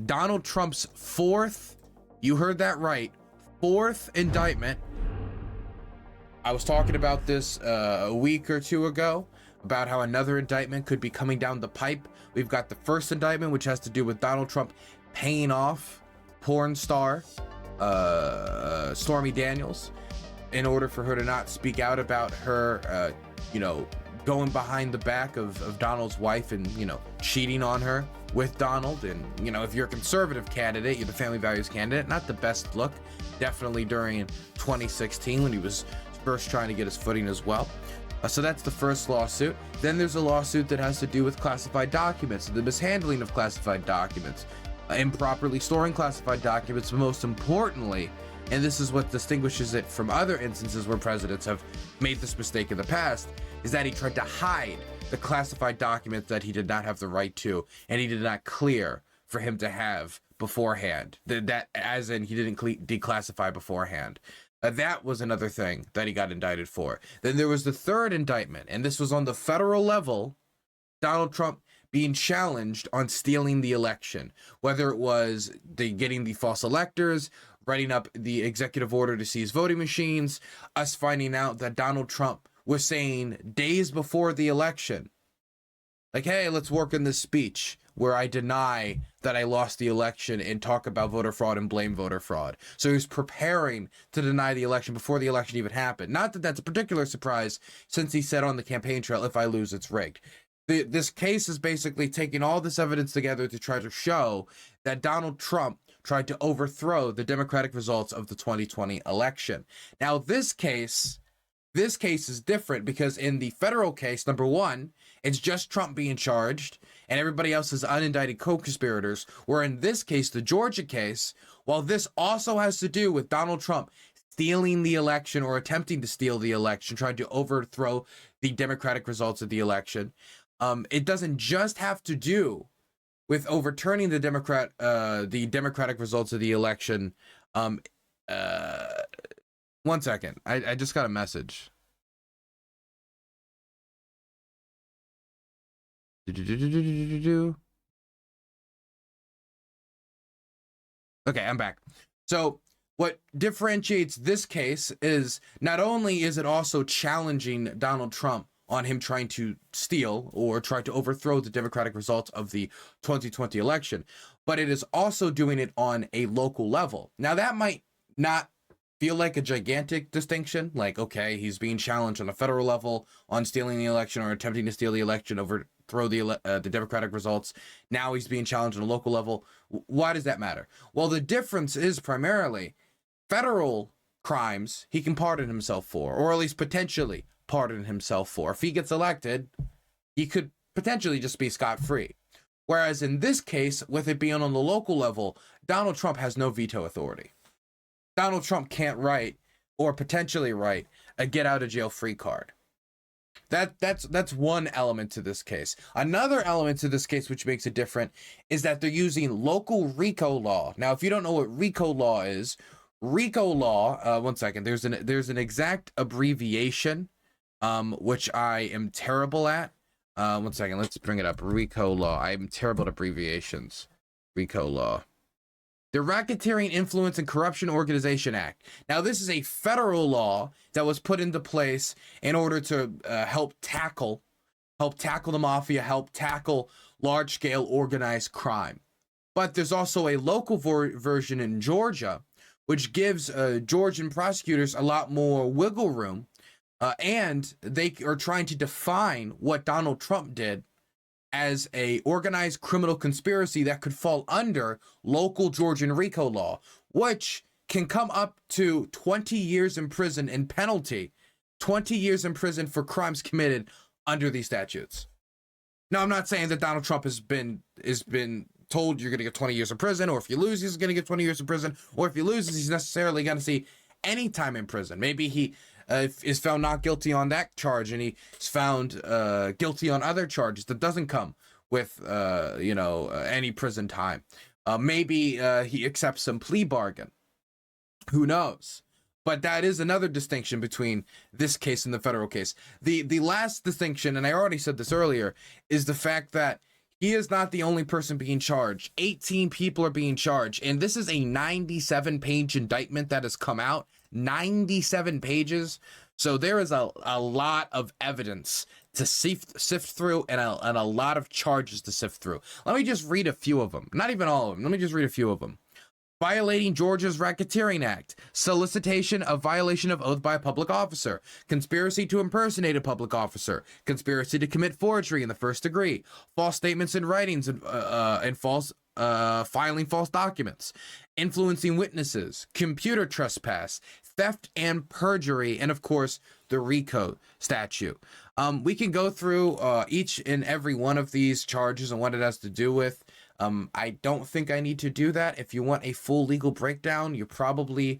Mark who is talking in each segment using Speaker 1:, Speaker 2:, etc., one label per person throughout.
Speaker 1: Donald Trump's fourth, you heard that right, fourth indictment. I was talking about this a week or two ago, about how another indictment could be coming down the pipe. We've got the first indictment, which has to do with Donald Trump paying off porn star Stormy Daniels in order for her to not speak out about her, going behind the back of Donald's wife and, cheating on her with Donald. And, if you're a conservative candidate, you're the family values candidate, not the best look, definitely during 2016 when he was first trying to get his footing as well. So that's the first lawsuit. Then there's a lawsuit that has to do with classified documents, the mishandling of classified documents, improperly storing classified documents, but most importantly, and this is what distinguishes it from other instances where presidents have made this mistake in the past, is that he tried to hide the classified documents that he did not have the right to, and he did not clear for him to have beforehand. That as in he didn't declassify beforehand. That was another thing that he got indicted for. Then there was the third indictment, and this was on the federal level, Donald Trump being challenged on stealing the election, whether it was getting the false electors, writing up the executive order to seize voting machines, us finding out that Donald Trump was saying days before the election, like, hey, let's work on this speech where I deny that I lost the election and talk about voter fraud and blame voter fraud. So he was preparing to deny the election before the election even happened. Not that that's a particular surprise, since he said on the campaign trail, if I lose, it's rigged. This case is basically taking all this evidence together to try to show that Donald Trump tried to overthrow the Democratic results of the 2020 election. Now, this case is different because in the federal case, number one, it's just Trump being charged and everybody else is unindicted co-conspirators. Where in this case, the Georgia case, while this also has to do with Donald Trump stealing the election or attempting to steal the election, trying to overthrow the Democratic results of the election, it doesn't just have to do with overturning the Democratic results of the election. One second, I just got a message. Okay, I'm back. So what differentiates this case is not only is it also challenging Donald Trump on him trying to steal or try to overthrow the Democratic results of the 2020 election, but it is also doing it on a local level. Now, that might not feel like a gigantic distinction, like, okay, he's being challenged on a federal level on stealing the election or attempting to steal the election, overthrow the Democratic results. Now he's being challenged on a local level. Why does that matter? Well, the difference is primarily federal crimes he can pardon himself for, or at least potentially pardon himself for. If he gets elected, he could potentially just be scot-free. Whereas in this case, with it being on the local level, Donald Trump has no veto authority. Donald Trump can't write or potentially write a get out of jail free card. That's one element to this case. Another element to this case which makes it different is that they're using local RICO law. Now, if you don't know what RICO law is, RICO law, one second, there's an exact abbreviation, which I am terrible at. One second, let's bring it up. RICO law. I'm terrible at abbreviations. RICO law. The Racketeering Influence and Corruption Organization Act. Now, this is a federal law that was put into place in order to help tackle the mafia, help tackle large-scale organized crime. But there's also a local version in Georgia, which gives Georgian prosecutors a lot more wiggle room, and they are trying to define what Donald Trump did as a organized criminal conspiracy that could fall under local Georgian RICO law, which can come up to 20 years in prison in penalty, 20 years in prison for crimes committed under these statutes. Now, I'm not saying that Donald Trump has been told you're going to get 20 years in prison, or if you lose, he's going to get 20 years in prison, or if he loses, he's necessarily going to see any time in prison. Maybe he is found not guilty on that charge, and he's found guilty on other charges that doesn't come with any prison time. Maybe he accepts some plea bargain. Who knows? But that is another distinction between this case and the federal case. The last distinction, and I already said this earlier, is the fact that He is not the only person being charged. 18 people are being charged. And this is a 97-page indictment that has come out. 97 pages. So there is a lot of evidence to sift through and a lot of charges to sift through. Let me just read a few of them. Not even all of them. Let me just read a few of them. Violating Georgia's Racketeering Act, solicitation of violation of oath by a public officer, conspiracy to impersonate a public officer, conspiracy to commit forgery in the first degree, false statements in writings and false filing false documents, influencing witnesses, computer trespass, theft and perjury, and of course the RICO statute. We can go through each and every one of these charges and what it has to do with. I don't think I need to do that. If you want a full legal breakdown, you probably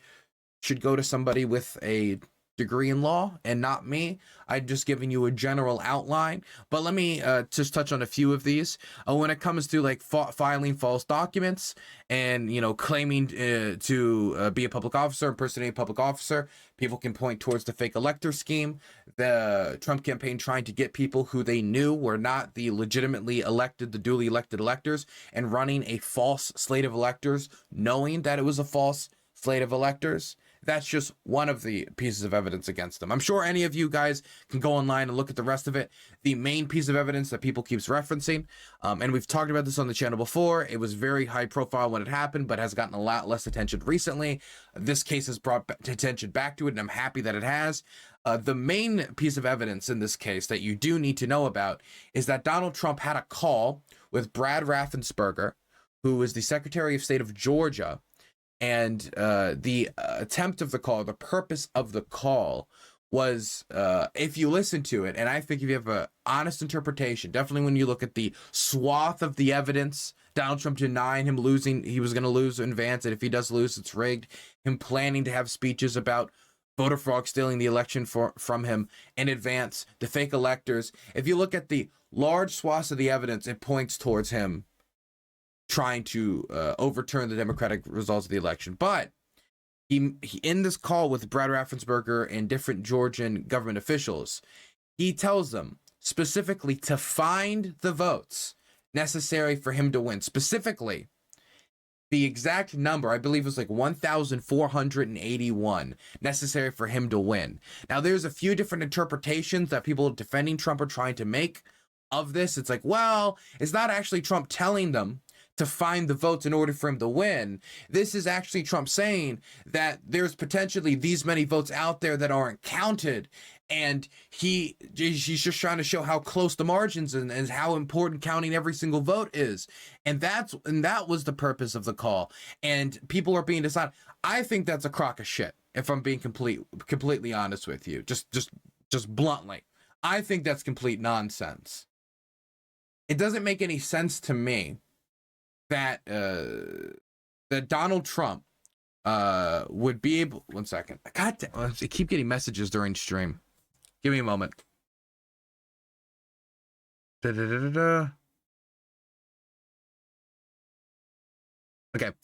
Speaker 1: should go to somebody with a degree in law and not me. I'm just giving you a general outline, but let me just touch on a few of these. When it comes to like filing false documents and, you know, claiming to be a public officer, impersonating a public officer, people can point towards the fake elector scheme, the Trump campaign trying to get people who they knew were not the legitimately elected, the duly elected electors, and running a false slate of electors, knowing that it was a false slate of electors. That's just one of the pieces of evidence against them. I'm sure any of you guys can go online and look at the rest of it. The main piece of evidence that people keeps referencing, and we've talked about this on the channel before, it was very high profile when it happened, but has gotten a lot less attention recently. This case has brought attention back to it, and I'm happy that it has. The main piece of evidence in this case that you do need to know about is that Donald Trump had a call with Brad Raffensperger, who is the Secretary of State of Georgia. And the attempt of the call, the purpose of the call was, if you listen to it, and I think if you have an honest interpretation, definitely when you look at the swath of the evidence, Donald Trump denying him losing, he was going to lose in advance, and if he does lose, it's rigged, him planning to have speeches about voter fraud, stealing the election from him in advance, the fake electors. If you look at the large swaths of the evidence, it points towards him trying to overturn the Democratic results of the election. But he in this call with Brad Raffensperger and different Georgian government officials, he tells them specifically to find the votes necessary for him to win. Specifically, the exact number, I believe, was like 1,481 necessary for him to win. Now, there's a few different interpretations that people defending Trump are trying to make of this. It's like, well, it's not actually Trump telling them to find the votes in order for him to win. This is actually Trump saying that there's potentially these many votes out there that aren't counted, and he's just trying to show how close the margins and how important counting every single vote is. And that was the purpose of the call. And people are being decided. I think that's a crock of shit, if I'm being completely honest with you. Just bluntly. I think that's complete nonsense. It doesn't make any sense to me that that Donald Trump would be able. One second. God damn, I keep getting messages during stream. Give me a moment. Okay,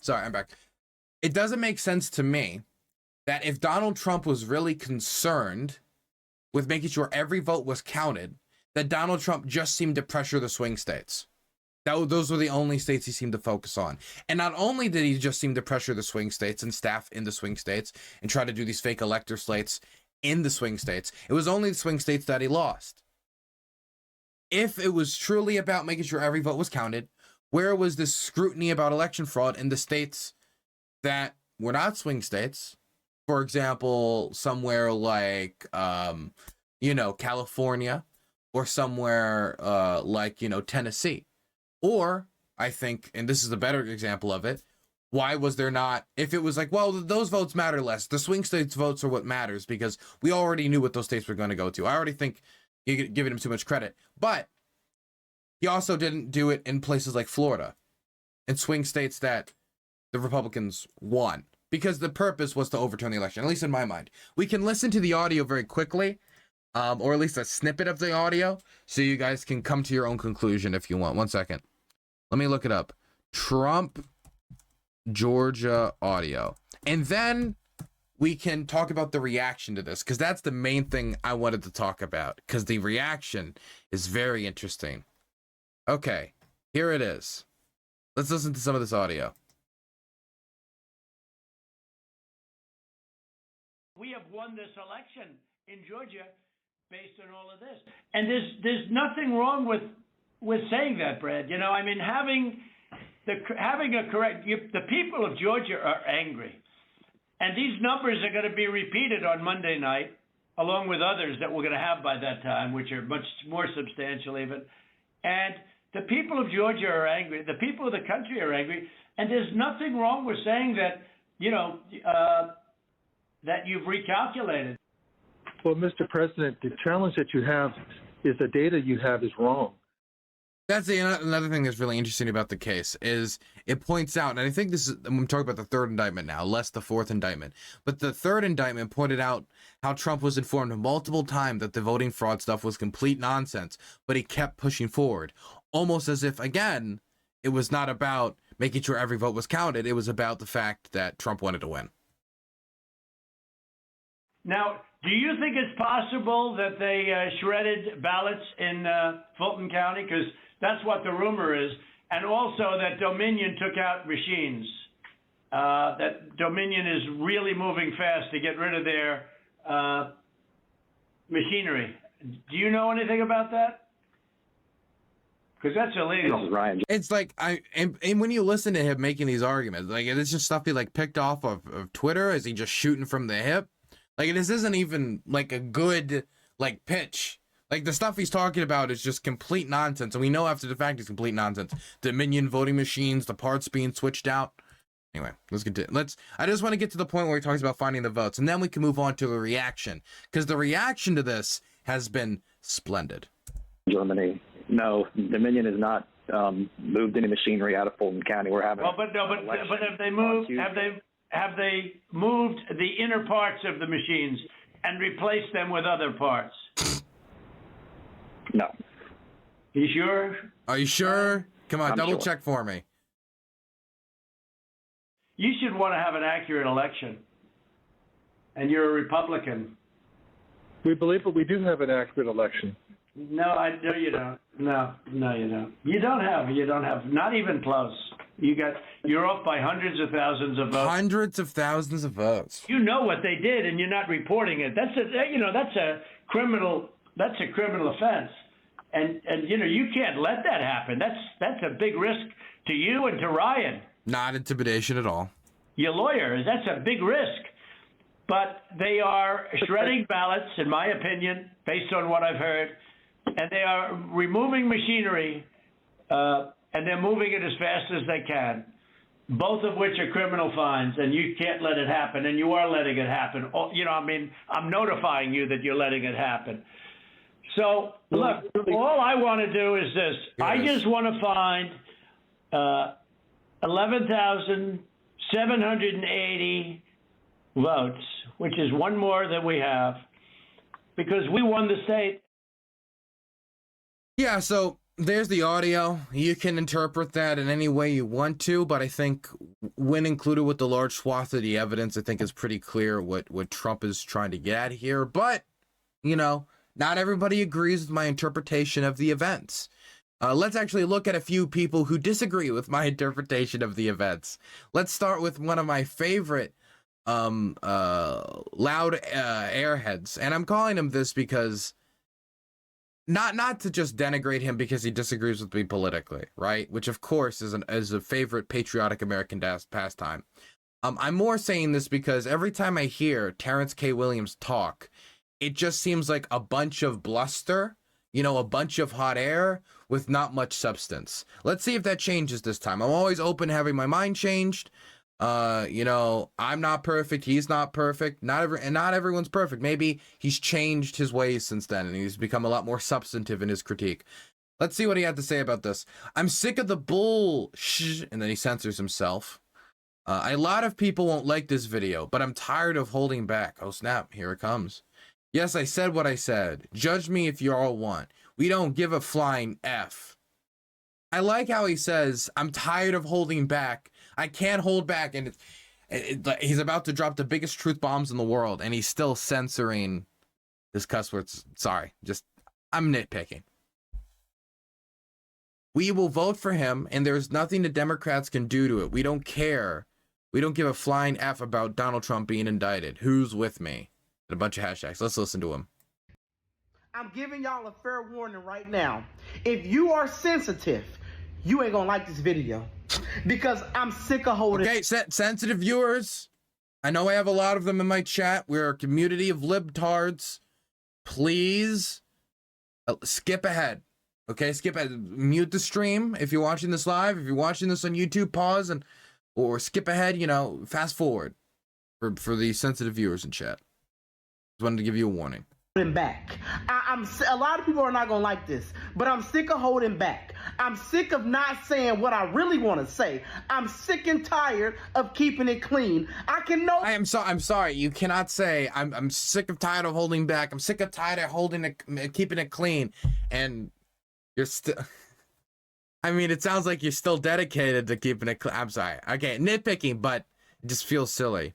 Speaker 1: sorry, I'm back. It doesn't make sense to me that if Donald Trump was really concerned with making sure every vote was counted, that Donald Trump just seemed to pressure the swing states. Those were the only states he seemed to focus on. And not only did he just seem to pressure the swing states and staff in the swing states and try to do these fake elector slates in the swing states, it was only the swing states that he lost. If it was truly about making sure every vote was counted, where was this scrutiny about election fraud in the states that were not swing states? For example, somewhere like, California, or somewhere like, Tennessee. Or, I think, and this is a better example of it, why was there not, if it was like, well, those votes matter less, the swing states votes are what matters, because we already knew what those states were going to go to. I already think you're giving him too much credit. But he also didn't do it in places like Florida, in swing states that the Republicans won, because the purpose was to overturn the election, at least in my mind. We can listen to the audio very quickly, or at least a snippet of the audio, so you guys can come to your own conclusion if you want. One second. Let me look it up. Trump, Georgia audio. And then we can talk about the reaction to this, because that's the main thing I wanted to talk about, because the reaction is very interesting. Okay, Here it is. Let's listen to some of this audio.
Speaker 2: We have won this election in Georgia based on all of this. And there's nothing wrong with saying that, Brad. You know, I mean, having a correct, the people of Georgia are angry. And these numbers are going to be repeated on Monday night, along with others that we're going to have by that time, which are much more substantial even. And the people of Georgia are angry. The people of the country are angry. And there's nothing wrong with saying that, you know, that you've recalculated.
Speaker 3: Well, Mr. President, the challenge that you have is the data you have is wrong.
Speaker 1: That's another thing that's really interesting about the case is it points out, and I think this is, I'm talking about the third indictment now, less the fourth indictment, but the third indictment pointed out how Trump was informed multiple times that the voting fraud stuff was complete nonsense, but he kept pushing forward, almost as if, again, it was not about making sure every vote was counted. It was about the fact that Trump wanted to win.
Speaker 2: Now, do you think it's possible that they shredded ballots in Fulton County? Because that's what the rumor is. And also that Dominion took out machines. That Dominion is really moving fast to get rid of their machinery. Do you know anything about that? Because that's illegal.
Speaker 1: It's like, and when you listen to him making these arguments, like, it's just stuff he like picked off of Twitter. Is he just shooting from the hip? Like, this isn't even like a good like pitch. Like, the stuff he's talking about is just complete nonsense, and we know after the fact it's complete nonsense. Dominion voting machines, the parts being switched out. Anyway, let's continue. I just want to get to the point where he talks about finding the votes, and then we can move on to the reaction, because the reaction to this has been splendid.
Speaker 4: Germany, no, Dominion has not moved any machinery out of Fulton County. We're having.
Speaker 2: Well, but have they moved? Have they moved the inner parts of the machines and replaced them with other parts?
Speaker 4: No.
Speaker 2: You sure?
Speaker 1: Are you sure? Come on, double check for me.
Speaker 2: You should want to have an accurate election. And you're a Republican.
Speaker 3: We believe that we do have an accurate election.
Speaker 2: No, you don't. No, you don't. You don't have, not even close. You're off by hundreds of thousands of votes.
Speaker 1: Hundreds of thousands of votes.
Speaker 2: You know what they did, and you're not reporting it. That's a criminal offense, and you can't let that happen. That's a big risk to you and to Ryan.
Speaker 1: Not intimidation at all.
Speaker 2: Your lawyer, that's a big risk. But they are shredding ballots, in my opinion, based on what I've heard, and they are removing machinery. And they're moving it as fast as they can, both of which are criminal fines, and you can't let it happen, and you are letting it happen. I'm notifying you that you're letting it happen. So, look, all I want to do is this. I just want to find 11,780 votes, which is one more than we have, because we won the state.
Speaker 1: Yeah, so there's the audio. You can interpret that in any way you want to, but I think when included with the large swath of the evidence, I think it's pretty clear what Trump is trying to get at here. But, not everybody agrees with my interpretation of the events. Let's actually look at a few people who disagree with my interpretation of the events. Let's start with one of my favorite loud airheads, and I'm calling him this because not to just denigrate him because he disagrees with me politically, right? Which of course is a favorite patriotic American pastime. I'm more saying this because every time I hear Terrence K. Williams talk, it just seems like a bunch of bluster, a bunch of hot air with not much substance. Let's see if that changes this time. I'm always open to having my mind changed. I'm not perfect. He's not perfect. Not everyone's perfect. Maybe he's changed his ways since then and he's become a lot more substantive in his critique. Let's see what he had to say about this. I'm sick of the bull and then he censors himself. A lot of people won't like this video, but I'm tired of holding back. Oh snap, here it comes. Yes, I said what I said. Judge me if you all want. We don't give a flying F. I like how he says, I'm tired of holding back. I can't hold back, and he's about to drop the biggest truth bombs in the world, and he's still censoring his cuss words. Sorry, I'm nitpicking. We will vote for him, and there's nothing the Democrats can do to it. We don't care. We don't give a flying F about Donald Trump being indicted. Who's with me? And a bunch of hashtags. Let's listen to him.
Speaker 5: I'm giving y'all a fair warning right now. If you are sensitive, you ain't gonna like this video because I'm sick of holding.
Speaker 1: Okay, sensitive viewers. I know I have a lot of them in my chat. We're a community of libtards. Please skip ahead. Okay, skip ahead. Mute the stream if you're watching this live. If you're watching this on YouTube, pause or skip ahead. You know, fast forward for the sensitive viewers in chat. Just wanted to give you a warning.
Speaker 5: Back. I'm a lot of people are not gonna like this, but I'm sick of holding back. I'm sick of not saying what I really want to say. I'm sick and tired of keeping it clean. I'm
Speaker 1: sorry. You cannot say I'm sick of tired of holding back. I'm sick of tired of keeping it clean, and you're still. I mean, it sounds like you're still dedicated to keeping it clean. I'm sorry. Okay, nitpicking, but it just feels silly.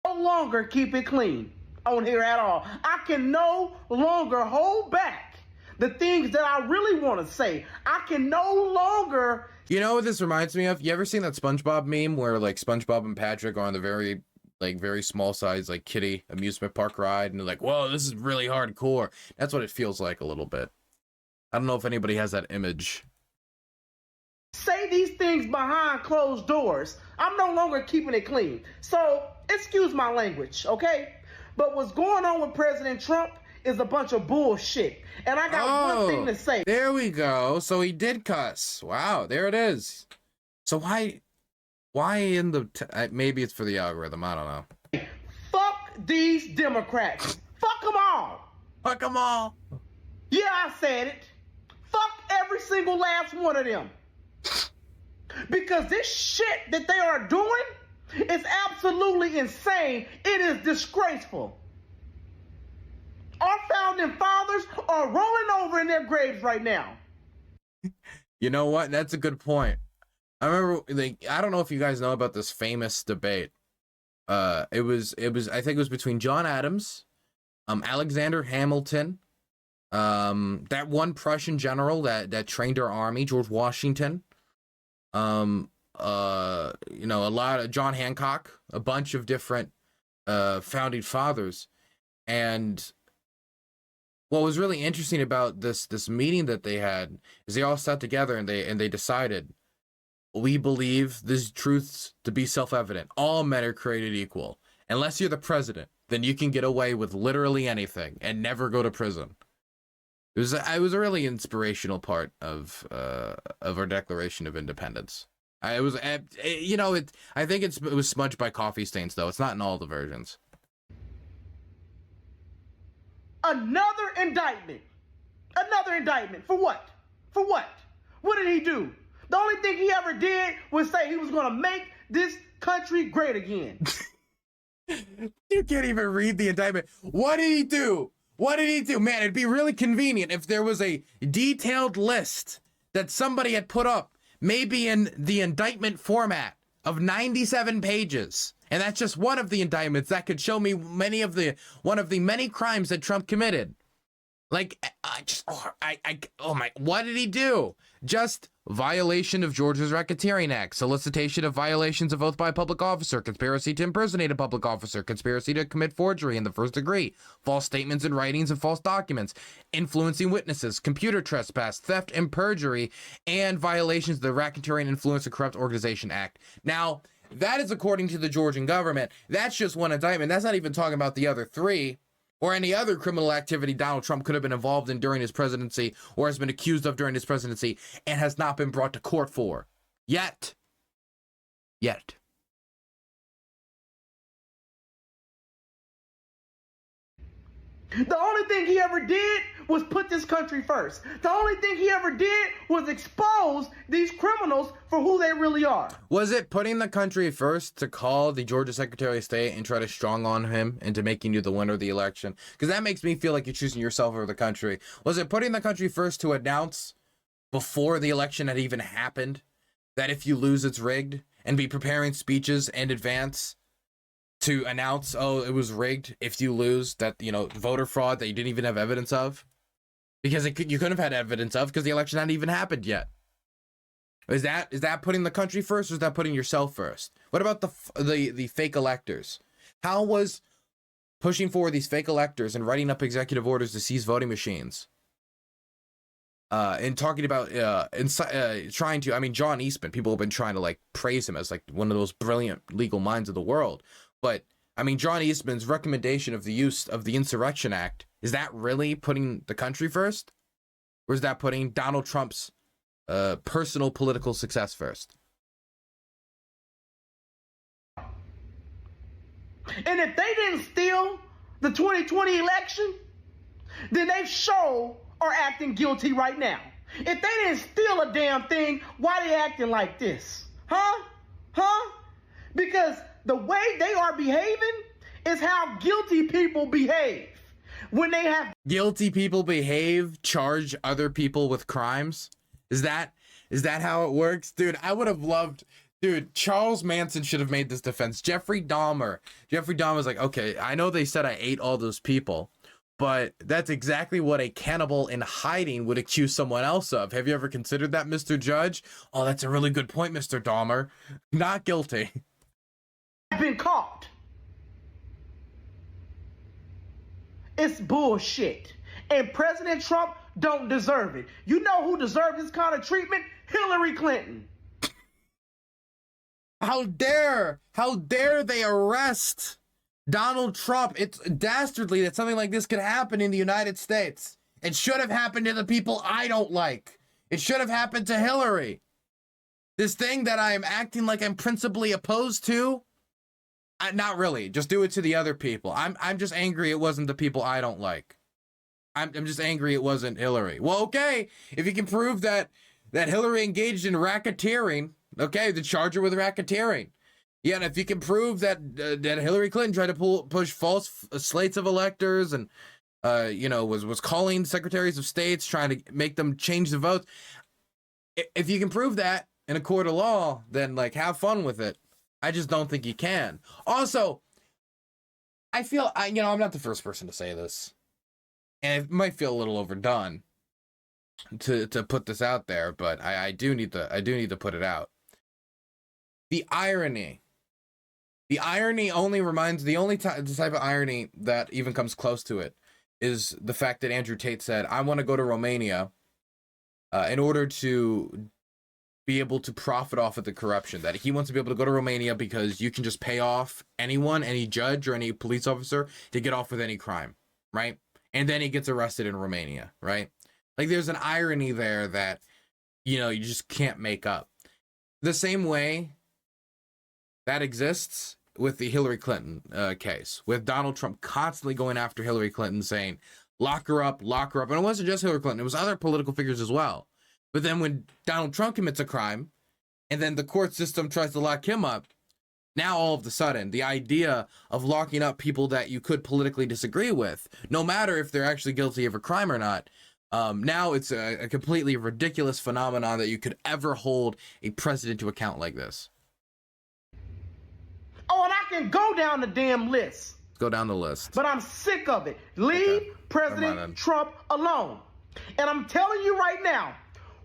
Speaker 5: No longer keep it clean on here at all. I can no longer hold back the things that I really want to say. I can no longer.
Speaker 1: You know what this reminds me of? You ever seen that SpongeBob meme where like SpongeBob and Patrick are on the very small size like kiddie amusement park ride, and they're like, "Whoa, this is really hardcore." That's what it feels like a little bit. I don't know if anybody has that image.
Speaker 5: Say these things behind closed doors. I'm no longer keeping it clean. So excuse my language, okay? But what's going on with President Trump is a bunch of bullshit. And I got one thing to say.
Speaker 1: There we go. So he did cuss. Wow, there it is. So why in the... maybe it's for the algorithm. I don't know.
Speaker 5: Fuck these Democrats. Fuck them all.
Speaker 1: Fuck them all.
Speaker 5: Yeah, I said it. Fuck every single last one of them. Because this shit that they are doing is absolutely insane. It is disgraceful. Our founding fathers are rolling over in their graves right now.
Speaker 1: You know what? That's a good point. I remember, I don't know if you guys know about this famous debate. It was I think it was between John Adams, Alexander Hamilton, that one Prussian general that trained our army, George Washington, a lot of John Hancock, a bunch of different founding fathers. And what was really interesting about this meeting that they had is they all sat together and they decided, we believe these truths to be self-evident. All men are created equal. Unless you're the president, then you can get away with literally anything and never go to prison. It was a really inspirational part of our Declaration of Independence. I think it was smudged by coffee stains, though. It's not in all the versions.
Speaker 5: Another indictment. Another indictment. For what? For what? What did he do? The only thing he ever did was say he was going to make this country great again.
Speaker 1: You can't even read the indictment. What did he do? What did he do? Man, it'd be really convenient if there was a detailed list that somebody had put up, maybe in the indictment format of 97 pages. And that's just one of the indictments that could show me one of the many crimes that Trump committed. Like, what did he do? Just violation of Georgia's Racketeering Act, solicitation of violations of oath by a public officer, conspiracy to impersonate a public officer, conspiracy to commit forgery in the first degree, false statements in writings and false documents, influencing witnesses, computer trespass, theft and perjury, and violations of the Racketeering Influence and Corrupt Organization Act. Now, that is according to the Georgian government. That's just one indictment. That's not even talking about the other three, or any other criminal activity Donald Trump could have been involved in during his presidency, or has been accused of during his presidency, and has not been brought to court for. Yet.
Speaker 5: The only thing he ever did was put this country first. The only thing he ever did was expose these criminals for who they really are.
Speaker 1: Was it putting the country first to call the Georgia Secretary of State and try to strong on him into making you the winner of the election? Because that makes me feel like you're choosing yourself over the country. Was it putting the country first to announce before the election had even happened that if you lose, it's rigged, and be preparing speeches in advance to announce, oh, it was rigged if you lose, that, voter fraud that you didn't even have evidence of? Because you couldn't have had evidence of because the election hadn't even happened yet. Is that putting the country first, or is that putting yourself first? What about the fake electors? How was pushing forward these fake electors and writing up executive orders to seize voting machines, and talking about trying to, I mean, John Eastman, people have been trying to like praise him as like one of those brilliant legal minds of the world, but I mean, John Eastman's recommendation of the use of the Insurrection Act, is that really putting the country first, or is that putting Donald Trump's personal political success first?
Speaker 5: And if they didn't steal the 2020 election, then they sure are acting guilty right now. If they didn't steal a damn thing, why they acting like this? Huh? Because the way they are behaving is how guilty people behave. When they have
Speaker 1: Guilty people behave, charge other people with crimes. Is that how it works? Dude, I would have loved, dude, Charles Manson should have made this defense. Jeffrey Dahmer was like, okay, I know they said I ate all those people, but that's exactly what a cannibal in hiding would accuse someone else of. Have you ever considered that, Mr. Judge? Oh, that's a really good point, Mr. Dahmer. Not guilty.
Speaker 5: been caught, it's bullshit. And President Trump don't deserve it. You know who deserves this kind of treatment? Hillary Clinton.
Speaker 1: How dare they arrest Donald Trump? It's dastardly that something like this could happen in the United States. It should have happened to the people I don't like. It should have happened to Hillary. This thing that I am acting like I'm principally opposed to, not really. Just do it to the other people. I'm just angry it wasn't the people I don't like. I'm just angry it wasn't Hillary. Well, okay, if you can prove that Hillary engaged in racketeering, okay, the charge her with racketeering. Yeah, and if you can prove that Hillary Clinton tried to push false slates of electors and was calling secretaries of states trying to make them change the votes. If you can prove that in a court of law, then like have fun with it. I just don't think you can. Also, I feel I'm not the first person to say this, and it might feel a little overdone to put this out there, but I do need to put it out. The irony only reminds, the only type of irony that even comes close to it is the fact that Andrew Tate said, I want to go to Romania in order to be able to profit off of the corruption, that he wants to be able to go to Romania because you can just pay off anyone, any judge or any police officer to get off with any crime, right? And then he gets arrested in Romania, right? Like there's an irony there that, you just can't make up. The same way that exists with the Hillary Clinton case, with Donald Trump constantly going after Hillary Clinton saying, lock her up. And it wasn't just Hillary Clinton, it was other political figures as well. But then when Donald Trump commits a crime and then the court system tries to lock him up, now all of a sudden the idea of locking up people that you could politically disagree with, no matter if they're actually guilty of a crime or not, now it's a completely ridiculous phenomenon that you could ever hold a president to account like this.
Speaker 5: Oh, and I can go down the damn list.
Speaker 1: Let's go down the list.
Speaker 5: But I'm sick of it. Leave President Trump alone. And I'm telling you right now,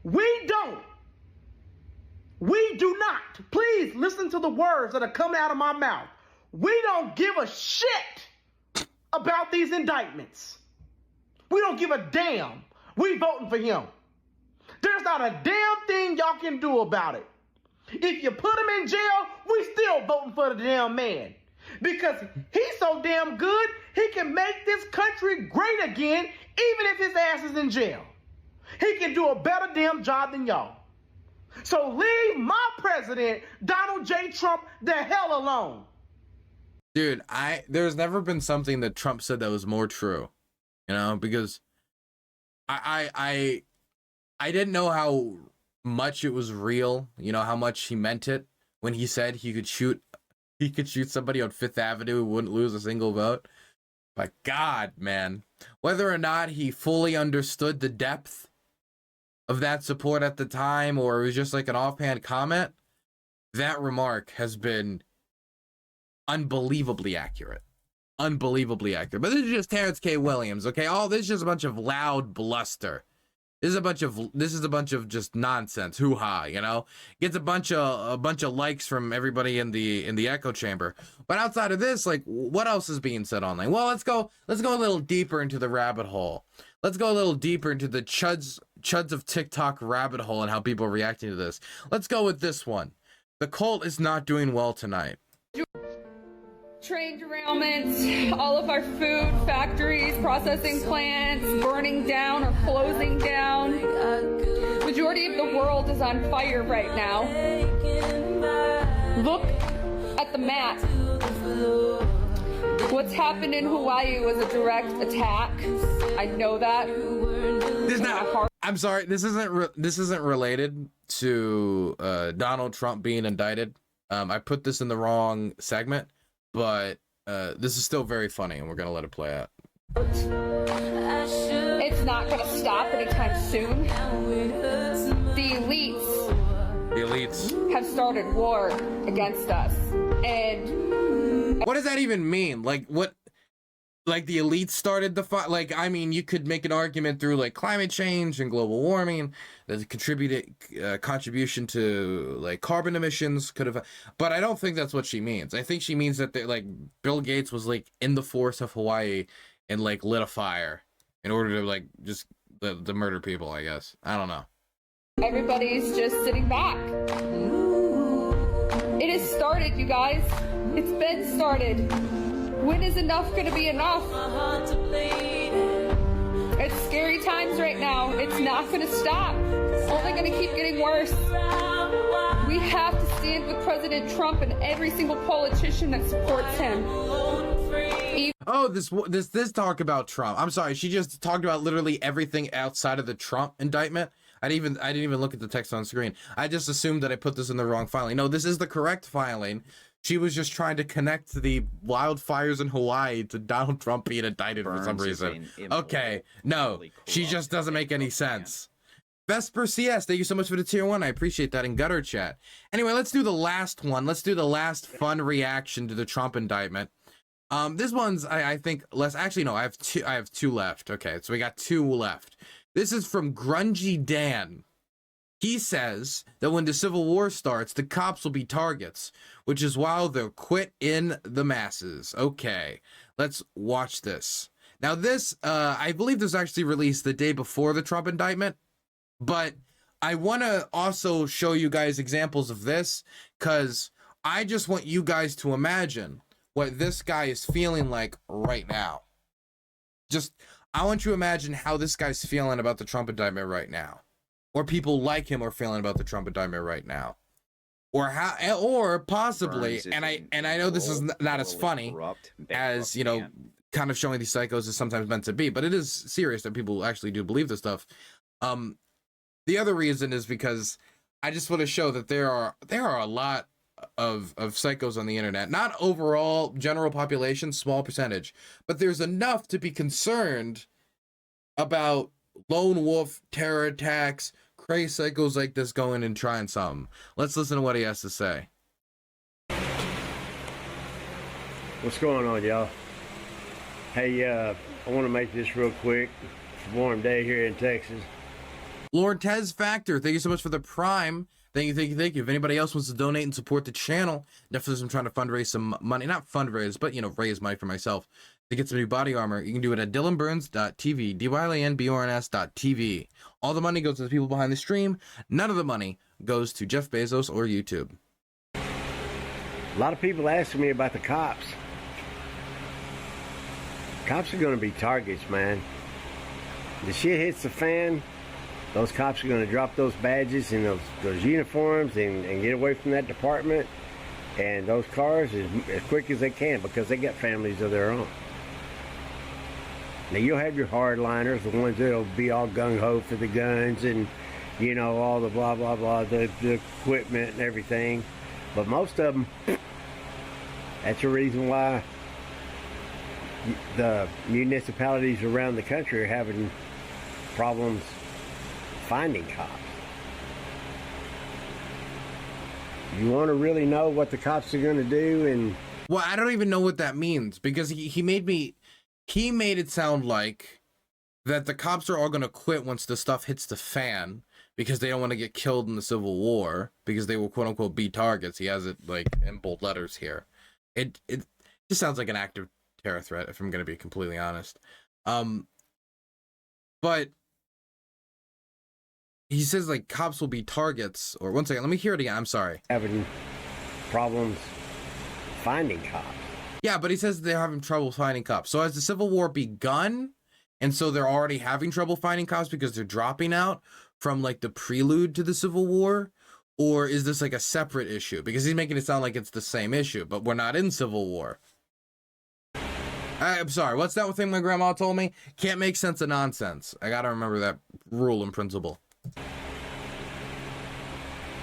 Speaker 5: we do not, please listen to the words that are coming out of my mouth. We don't give a shit about these indictments. We don't give a damn. We voting for him. There's not a damn thing y'all can do about it. If you put him in jail, we still voting for the damn man. Because he's so damn good, he can make this country great again, even if his ass is in jail. He can do a better damn job than y'all. So leave my president, Donald J. Trump, the hell alone.
Speaker 1: Dude, there's never been something that Trump said that was more true. Because I didn't know how much it was real, how much he meant it when he said he could shoot somebody on Fifth Avenue who wouldn't lose a single vote. But God, man, whether or not he fully understood the depth of that support at the time, or it was just like an offhand comment, that remark has been unbelievably accurate. But this is just Terrence K. Williams, okay? All this is just a bunch of loud bluster. This is a bunch of just nonsense, hoo-ha, you know? Gets a bunch of likes from everybody in the echo chamber. But outside of this, like, what else is being said online? Well, let's go a little deeper into the rabbit hole. Let's go a little deeper into the chuds of TikTok rabbit hole and how people are reacting to this. Let's go with this one. The cult is not doing well tonight.
Speaker 6: Train derailments, all of our food factories, processing plants burning down or closing down. Majority of the world is on fire right now. Look at the map. What's happened in Hawaii was a direct attack. I know that.
Speaker 1: I'm sorry, this isn't related to Donald Trump being indicted. I put this in the wrong segment. But this is still very funny, and we're gonna let it play out.
Speaker 6: It's not gonna stop anytime soon. The elites have started war against us, and
Speaker 1: what does that even mean? Like what? Like the elites started the fight? Like, I mean, you could make an argument through like climate change and global warming that contribution to like carbon emissions could have, but I don't think that's what she means. I think she means that they, like, Bill Gates was like in the forest of Hawaii and like lit a fire in order to like just the murder people. I guess, I don't know.
Speaker 6: Everybody's just sitting back. It has started, you guys. It's been started. When is enough going to be enough? It's scary times right now. It's not going to stop. It's only going to keep getting worse. We have to stand with President Trump and every single politician that supports him.
Speaker 1: Oh, this talk about Trump. I'm sorry, she just talked about literally everything outside of the Trump indictment. I didn't even look at the text on screen. I just assumed that I put this in the wrong filing. No, this is the correct filing. She was just trying to connect the wildfires in Hawaii to Donald Trump being indicted for some reason. Okay, no, she just doesn't make any sense. Vesper CS, thank you so much for the tier 1. I appreciate that in gutter chat. Anyway, let's do the last one. Let's do the last fun reaction to the Trump indictment. This one's I think less. Actually, no, I have two left. Okay, so we got 2 left. This is from Grungy Dan. He says that when the Civil War starts, the cops will be targets, which is why they'll quit in the masses. Okay, let's watch this. Now this, I believe this was actually released the day before the Trump indictment, but I want to also show you guys examples of this because I just want you guys to imagine what this guy is feeling like right now. I want you to imagine how this guy's feeling about the Trump indictment right now. Or people like him are feeling about the Trump indictment right now, or possibly, and I know this is not as funny as, you know, kind of showing these psychos is sometimes meant to be, but it is serious that people actually do believe this stuff. The other reason is because I just want to show that there are a lot of psychos on the internet, not overall general population, small percentage, but there's enough to be concerned about lone wolf terror attacks, crazy psychos like this going and trying something. Let's listen to what he has to say.
Speaker 7: What's going on, y'all? Hey, I want to make this real quick. It's a warm day here in Texas.
Speaker 1: Lord Tez Factor, thank you so much for the Prime. Thank you. If anybody else wants to donate and support the channel, definitely I'm trying to fundraise some money. Not fundraise, but, you know, raise money for myself to get some new body armor. You can do it at DylanBurns.tv, DylanBurns.tv. All the money goes to the people behind the stream. None of the money goes to Jeff Bezos or YouTube.
Speaker 7: A lot of people asking me about the cops. Cops are going to be targets, man. The shit hits the fan, those cops are going to drop those badges and those uniforms and get away from that department and those cars as quick as they can because they got families of their own. Now, you'll have your hardliners, the ones that'll be all gung-ho for the guns and, you know, all the blah, blah, blah, the equipment and everything. But most of them, that's the reason why the municipalities around the country are having problems finding cops. You want to really know what the cops are going to do, and
Speaker 1: well, I don't even know what that means because he made it sound like that the cops are all going to quit once the stuff hits the fan because they don't want to get killed in the Civil War because they will quote unquote be targets. He has it like in bold letters here. It just sounds like an active terror threat, if I'm going to be completely honest. But he says like cops will be targets. Or one second, let me hear it again. I'm sorry.
Speaker 7: Having problems finding cops.
Speaker 1: Yeah, but he says they're having trouble finding cops. So has the Civil War begun? And so they're already having trouble finding cops because they're dropping out from like the prelude to the Civil War? Or is this like a separate issue? Because he's making it sound like it's the same issue, but we're not in Civil War. I'm sorry, what's that thing my grandma told me? Can't make sense of nonsense. I gotta remember that rule and principle.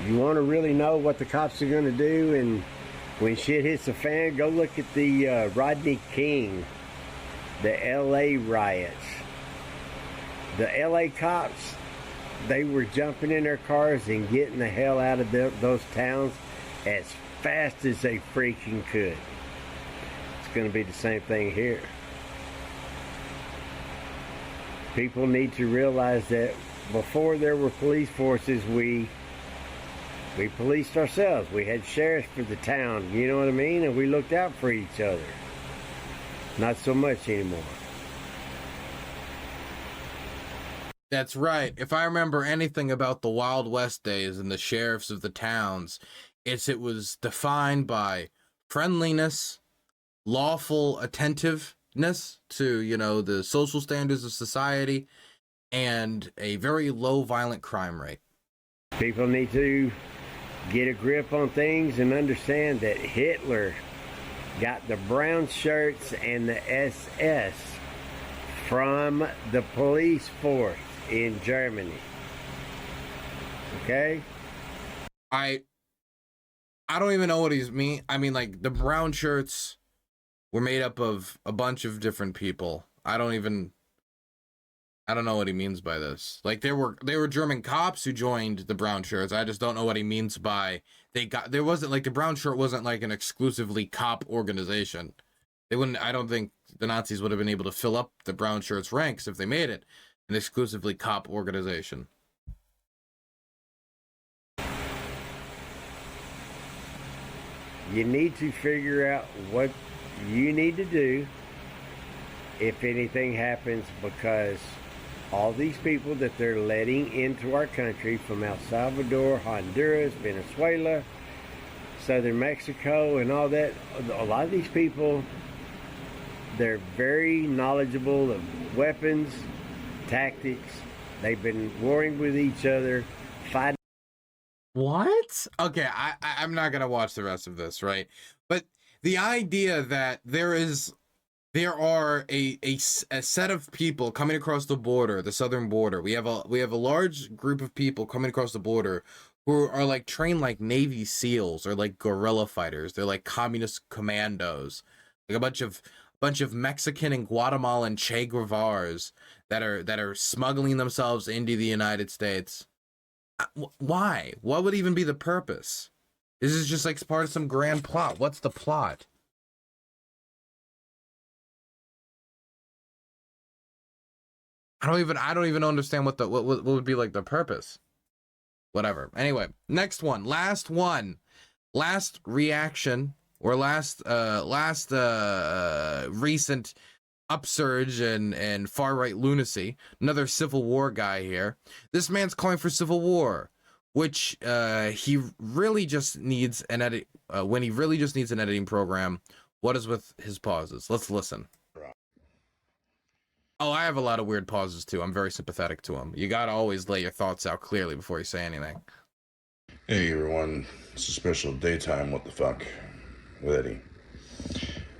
Speaker 7: You want to really know what the cops are going to do, and when shit hits the fan, go look at the Rodney King, the LA riots. The LA cops, they were jumping in their cars and getting the hell out of those towns as fast as they freaking could. It's going to be the same thing here. People need to realize that before there were police forces, we policed ourselves. We had sheriffs for the town, you know what I mean? And we looked out for each other. Not so much anymore.
Speaker 1: That's right. If I remember anything about the Wild West days and the sheriffs of the towns, it was defined by friendliness, lawful attentiveness to, you know, the social standards of society, and a very low violent crime rate.
Speaker 7: People need to get a grip on things and understand that Hitler got the brown shirts and the SS from the police force in Germany. Okay?
Speaker 1: I don't even know what he's mean. I mean, like, the brown shirts were made up of a bunch of different people. I don't know what he means by this. Like, there were German cops who joined the brown shirts. I just don't know what he means by there wasn't like the brown shirt wasn't like an exclusively cop organization. I don't think the Nazis would have been able to fill up the brown shirts ranks if they made it an exclusively cop organization.
Speaker 7: You need to figure out what you need to do if anything happens, because all these people that they're letting into our country from El Salvador, Honduras, Venezuela, southern Mexico, and all that, a lot of these people, they're very knowledgeable of weapons, tactics. They've been warring with each other, fighting.
Speaker 1: What? Okay, I'm not gonna watch the rest of this, right? But the idea that there are a set of people coming across the border, the southern border. We have a large group of people coming across the border who are like trained like Navy SEALs or like guerrilla fighters. They're like communist commandos, like a bunch of Mexican and Guatemalan Che Guevaras that are smuggling themselves into the United States. Why? What would even be the purpose? This is just like part of some grand plot. What's the plot? I don't even understand what would be like the purpose. Whatever. Anyway, next one, last reaction, or last recent upsurge and far right lunacy. Another Civil War guy here. This man's calling for civil war, which he really just needs an edit. When he really just needs an editing program. What is with his pauses? Let's listen. Oh, I have a lot of weird pauses too. I'm very sympathetic to him. You gotta always lay your thoughts out clearly before you say anything.
Speaker 8: Hey everyone, it's a special daytime what the fuck with Eddie.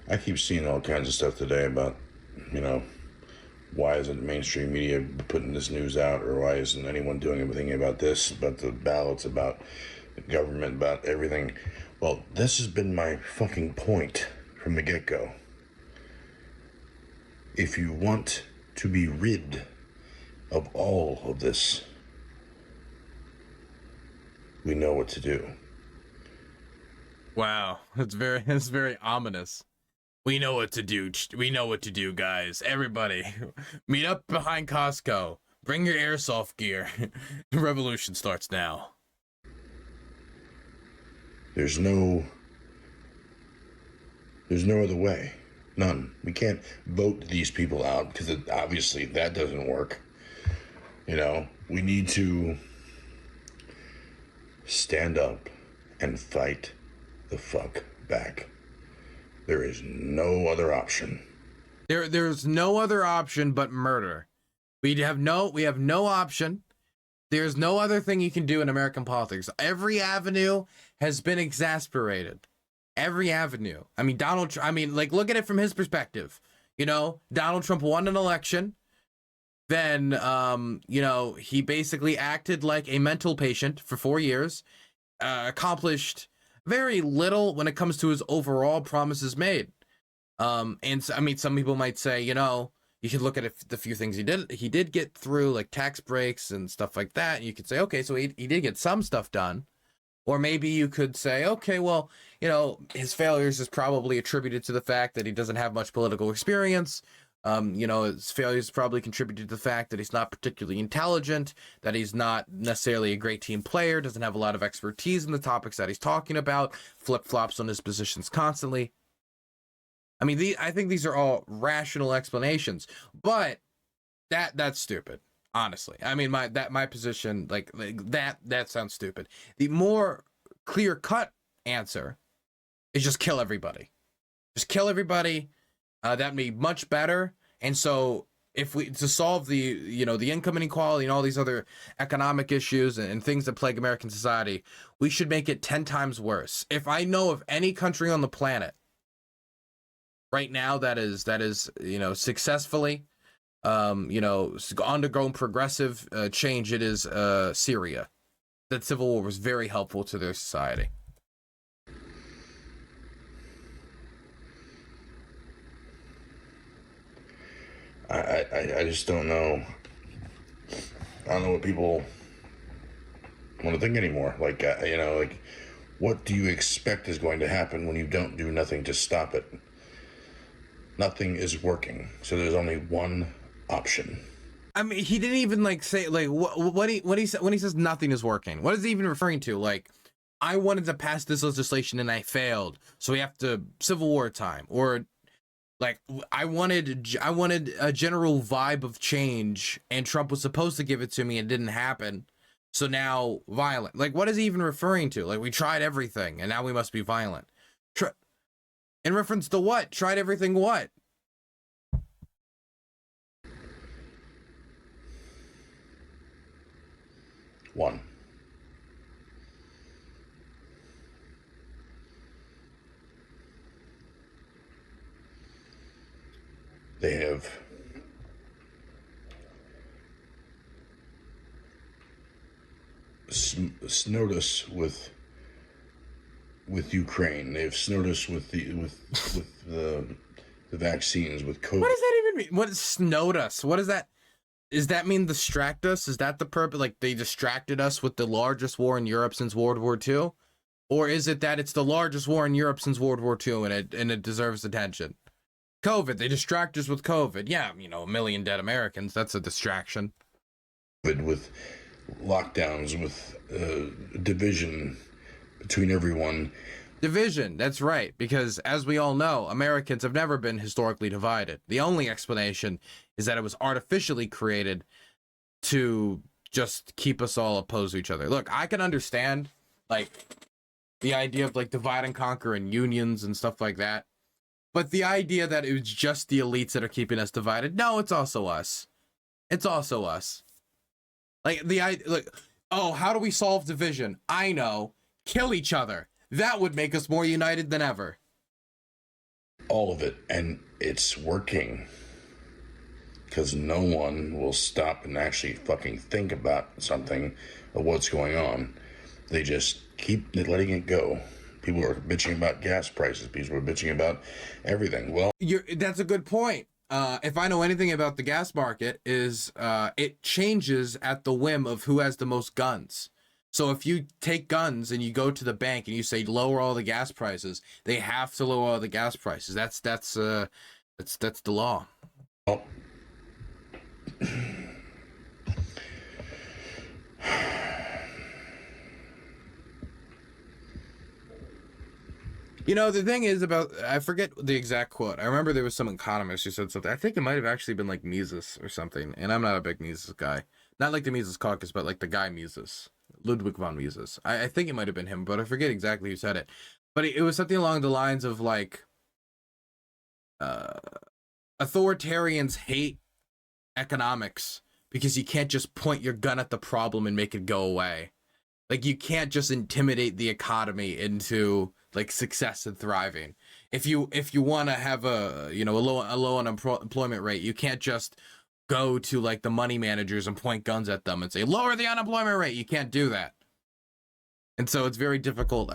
Speaker 8: I keep seeing all kinds of stuff today about, you know, why isn't the mainstream media putting this news out, or why isn't anyone doing anything about this, about the ballots, about the government, about everything. Well, this has been my fucking point from the get-go. If you want to be rid of all of this, we know what to do.
Speaker 1: Wow, it's very ominous. We know what to do. We know what to do, guys. Everybody, meet up behind Costco. Bring your airsoft gear. The revolution starts now.
Speaker 8: There's no other way. None. We can't vote these people out because obviously that doesn't work. You know, we need to stand up and fight the fuck back. There is no other option.
Speaker 1: There's no other option but murder. We have no option. There's no other thing you can do in American politics. Every avenue has been exasperated. Every avenue. I mean, look at it from his perspective. You know, Donald Trump won an election. Then, he basically acted like a mental patient for 4 years, accomplished very little when it comes to his overall promises made. And so, I mean, some people might say, you can look at the few things he did. He did get through, like tax breaks and stuff like that. And you could say, okay, so he did get some stuff done. Or maybe you could say, okay, well, his failures is probably attributed to the fact that he doesn't have much political experience. His failures probably contributed to the fact that he's not particularly intelligent, that he's not necessarily a great team player, doesn't have a lot of expertise in the topics that he's talking about, flip-flops on his positions constantly. I mean, I think these are all rational explanations, but that's stupid. Honestly, I mean, my position, like that sounds stupid. The more clear-cut answer is just kill everybody. Just kill everybody. That'd be much better. And so, to solve the income inequality and all these other economic issues and things that plague American society, we should make it 10 times worse. If I know of any country on the planet right now that is successfully undergoing progressive change, it is Syria. That civil war was very helpful to their society.
Speaker 8: I just don't know. I don't know what people want to think anymore. Like, what do you expect is going to happen when you don't do nothing to stop it? Nothing is working, so there's only one option.
Speaker 1: I mean, he didn't even say when he says nothing is working. What is he even referring to? Like, I wanted to pass this legislation and I failed, so we have to civil war time, or like I wanted a general vibe of change and Trump was supposed to give it to me and it didn't happen, so now violent. Like, what is he even referring to? Like, we tried everything and now we must be violent. In reference to what? Tried everything what?
Speaker 8: One. They have snowed us with Ukraine. They've snowed us with the vaccines, with COVID.
Speaker 1: What does that even mean? What is snowed us? What is that? Does that mean distract us? Is that the purpose? Like, they distracted us with the largest war in Europe since World War II? Or is it that it's the largest war in Europe since World War II and it deserves attention? COVID, they distract us with COVID. Yeah, 1 million dead Americans. That's a distraction.
Speaker 8: With lockdowns, with division between everyone.
Speaker 1: Division, that's right. Because as we all know, Americans have never been historically divided. The only explanation is that it was artificially created to just keep us all opposed to each other. Look, I can understand, like, the idea of, like, divide and conquer and unions and stuff like that. But the idea that it was just the elites that are keeping us divided, no, it's also us. It's also us. Like, how do we solve division? I know. Kill each other. That would make us more united than ever.
Speaker 8: All of it. And it's working. Because no one will stop and actually fucking think about something of what's going on. They just keep letting it go. People are bitching about gas prices. People are bitching about everything. Well,
Speaker 1: that's a good point. If I know anything about the gas market, is it changes at the whim of who has the most guns. So if you take guns and you go to the bank and you say lower all the gas prices, they have to lower all the gas prices. That's the law.
Speaker 8: Well,
Speaker 1: you know, the thing is about, I forget the exact quote. I remember there was some economist who said something. I think it might have actually been like Mises or something. And I'm not a big Mises guy. Not like the Mises Caucus, but like the guy Mises. Ludwig von Mises. I think it might have been him, but I forget exactly who said it. But it was something along the lines of like, authoritarians hate economics because you can't just point your gun at the problem and make it go away. Like, you can't just intimidate the economy into like success and thriving. If you want to have a low unemployment rate, you can't just go to like the money managers and point guns at them and say lower the unemployment rate. You can't do that. And so it's very difficult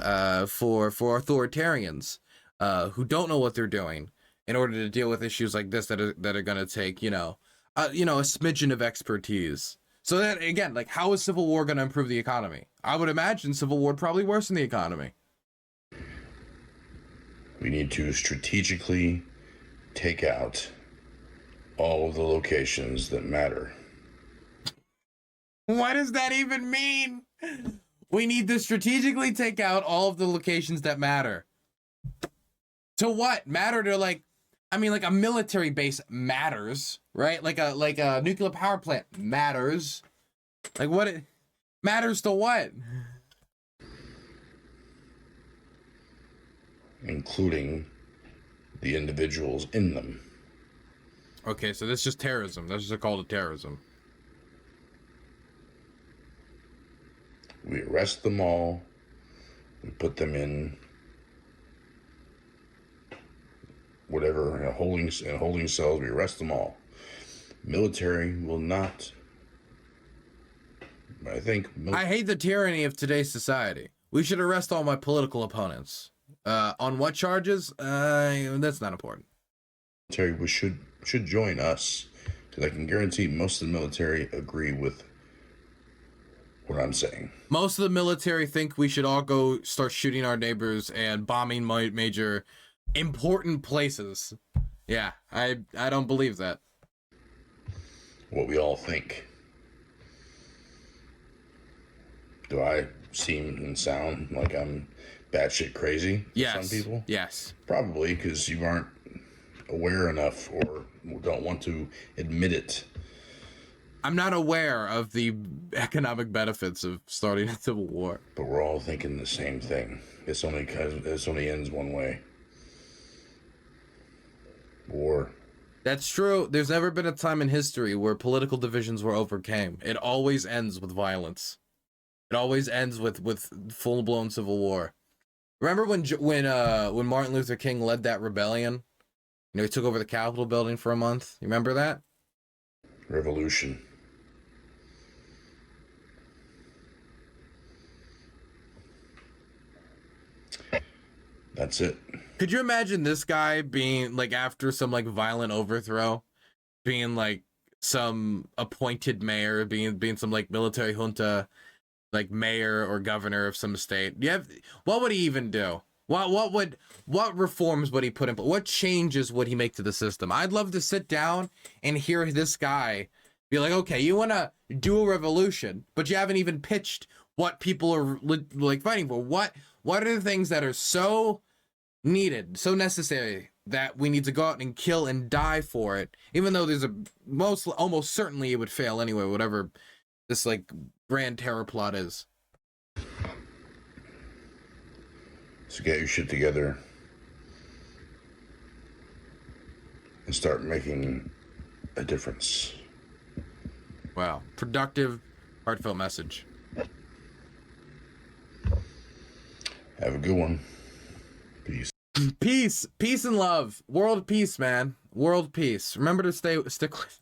Speaker 1: for authoritarians who don't know what they're doing in order to deal with issues like this that are going to take a smidgen of expertise. So then again, like, how is civil war going to improve the economy? I would imagine civil war would probably worsen the economy.
Speaker 8: we need to strategically take out all of the locations that matter.
Speaker 1: What does that even mean? We need to strategically take out all of the locations that matter. To what? Matter to like a military base matters, right? Like a nuclear power plant matters. Like what it matters to what?
Speaker 8: Including the individuals in them.
Speaker 1: Okay, so that's just terrorism. That's just called terrorism.
Speaker 8: We arrest them all. We put them in whatever, holding cells. We arrest them all. Military will not. I think.
Speaker 1: I hate the tyranny of today's society. We should arrest all my political opponents. On what charges? That's not important.
Speaker 8: Military should join us, because I can guarantee most of the military agree with what I'm saying.
Speaker 1: Most of the military think we should all go start shooting our neighbors and bombing major important places. Yeah, I don't believe that.
Speaker 8: What we all think. Do I seem and sound like I'm batshit crazy?
Speaker 1: Yes.
Speaker 8: To some people?
Speaker 1: Yes.
Speaker 8: Probably because you aren't aware enough or don't want to admit it.
Speaker 1: I'm not aware of the economic benefits of starting a civil war.
Speaker 8: But we're all thinking the same thing. It's only ends one way. War.
Speaker 1: That's true. There's never been a time in history where political divisions were overcame. It always ends with violence. It always ends with full-blown civil war. Remember when Martin Luther King led that rebellion? You know, he took over the Capitol building for a month. You remember that?
Speaker 8: Revolution. That's it.
Speaker 1: Could you imagine this guy being like, after some like violent overthrow, being like some appointed mayor, being some like military junta, like mayor or governor of some state? What would he even do? What reforms would he put in? What changes would he make to the system? I'd love to sit down and hear this guy be like, okay, you want to do a revolution, but you haven't even pitched what people are like fighting for. What are the things that are so needed, so necessary, that we need to go out and kill and die for it, even though there's almost certainly it would fail anyway, whatever this like grand terror plot is.
Speaker 8: So get your shit together and start making a difference.
Speaker 1: Wow. Productive, heartfelt message.
Speaker 8: Have a good one. Peace.
Speaker 1: Peace and love. World peace, man. World peace. Remember to stick with